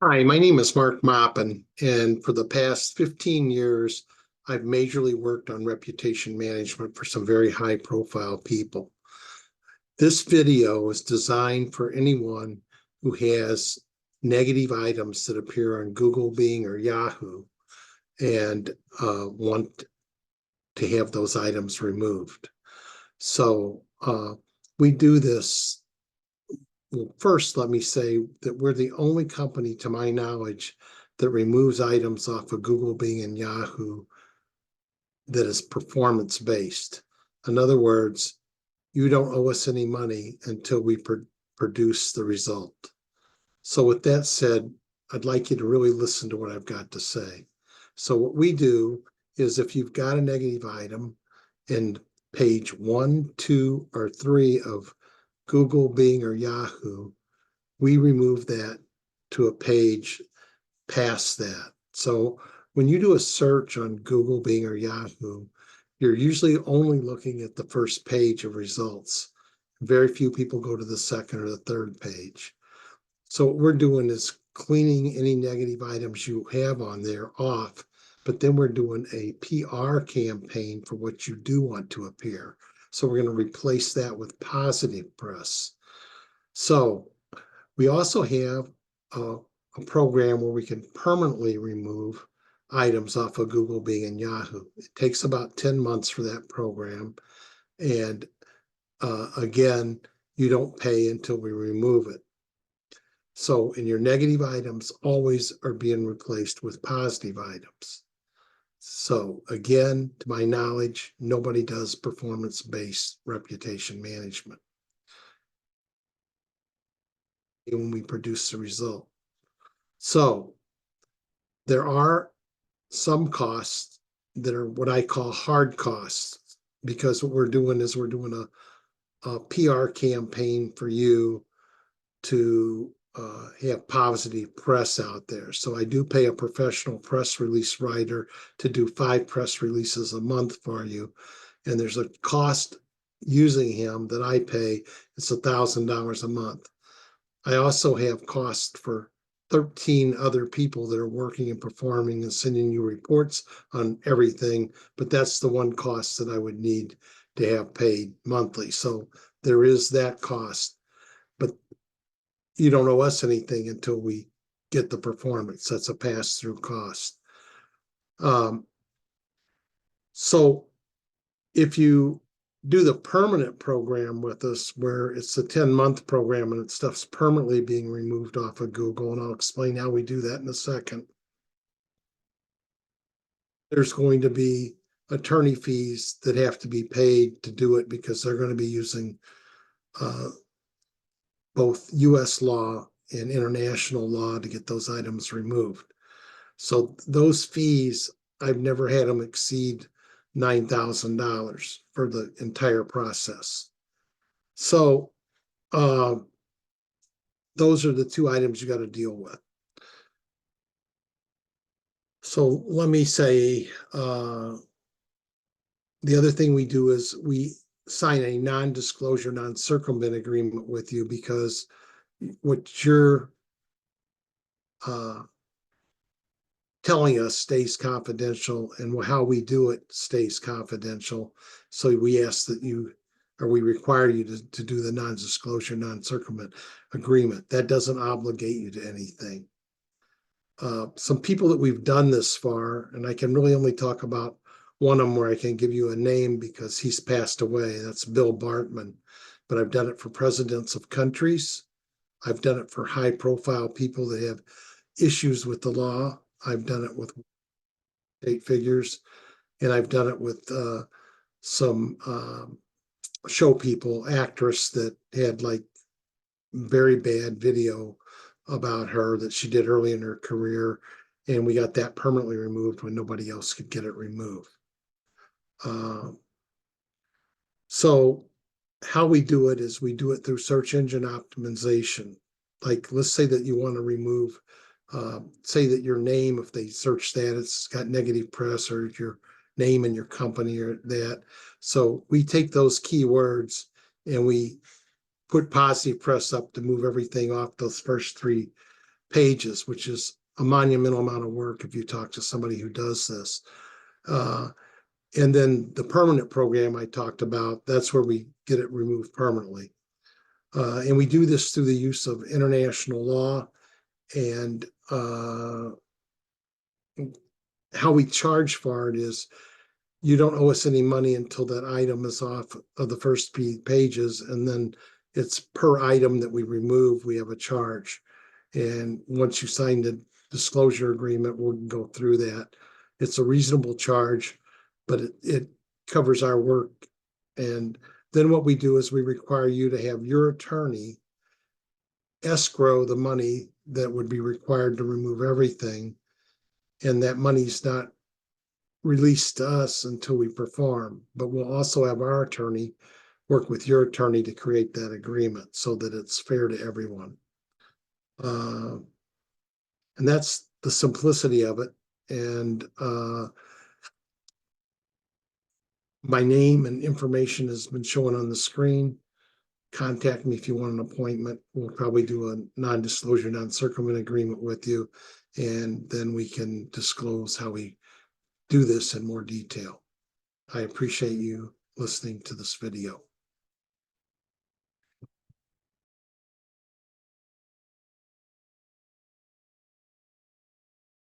Hi, my name is Mark Moppin, and for the past 15 years, I've majorly worked on reputation management for some very high-profile people. This video is designed for anyone who has negative items that appear on Google, Bing, or Yahoo and want to have those items removed. So we do this. Well, first, let me say that we're the only company, to my knowledge, that removes items off of Google, Bing, and Yahoo that is performance-based. In other words, you don't owe us any money until we produce the result. So with that said, I'd like you to really listen to what I've got to say. So what we do is if you've got a negative item in page 1, 2, or 3 of Google, Bing, or Yahoo, we remove that to a page past that. So when you do a search on Google, Bing, or Yahoo, you're usually only looking at the first page of results. Very few people go to the second or the third page. So what we're doing is cleaning any negative items you have on there off, but then we're doing a PR campaign for what you do want to appear. So we're going to replace that with positive press. So we also have a program where we can permanently remove items off of Google, Bing, and Yahoo. It takes about 10 months for that program. And again, you don't pay until we remove it. So in your negative items always are being replaced with positive items. So again, to my knowledge, nobody does performance-based reputation management when we produce the result. So there are some costs that are what I call hard costs, because what we're doing is we're doing a PR campaign for you to have positive press out there. So I do pay a professional press release writer to do 5 press releases a month for you. And there's a cost using him that I pay. It's $1,000 a month. I also have costs for 13 other people that are working and performing and sending you reports on everything, but that's the one cost that I would need to have paid monthly. So there is that cost, but you don't owe us anything until we get the performance. That's a pass-through cost. So if you do the permanent program with us, where it's a 10-month program and stuff's permanently being removed off of Google, and I'll explain how we do that in a second. There's going to be attorney fees that have to be paid to do it, because they're going to be using both US law and international law to get those items removed. So those fees, I've never had them exceed $9,000 for the entire process. So those are the 2 items you got to deal with. So let me say, the other thing we do is we sign a non-disclosure, non-circumvent agreement with you, because what you're telling us stays confidential, and how we do it stays confidential. So we ask that you, or we require you to do the non-disclosure, non-circumvent agreement. That doesn't obligate you to anything. Some people that we've done this for, and I can really only talk about one of them where I can give you a name because he's passed away. That's Bill Bartman. But I've done it for presidents of countries. I've done it for high-profile people that have issues with the law. I've done it with state figures, and I've done it with some show people, actress that had like very bad video about her that she did early in her career, and we got that permanently removed when nobody else could get it removed. So how we do it is we do it through search engine optimization. Like, let's say that you want to remove, say that your name, if they search that, it's got negative press, or your name and your company or that. So we take those keywords and we put positive press up to move everything off those first 3 pages, which is a monumental amount of work if you talk to somebody who does this. And then the permanent program I talked about, that's where we get it removed permanently. And we do this through the use of international law, and how we charge for it is you don't owe us any money until that item is off of the first pages, and then it's per item that we remove, we have a charge. And once you sign the disclosure agreement, we'll go through that. It's a reasonable charge, but it covers our work. And then what we do is we require you to have your attorney escrow the money that would be required to remove everything. And that money's not released to us until we perform, but we'll also have our attorney work with your attorney to create that agreement so that it's fair to everyone. And that's the simplicity of it. And my name and information has been shown on the screen. Contact me if you want an appointment. We'll probably do a non-disclosure, non-circumvent agreement with you, and then we can disclose how we do this in more detail. I appreciate you listening to this video.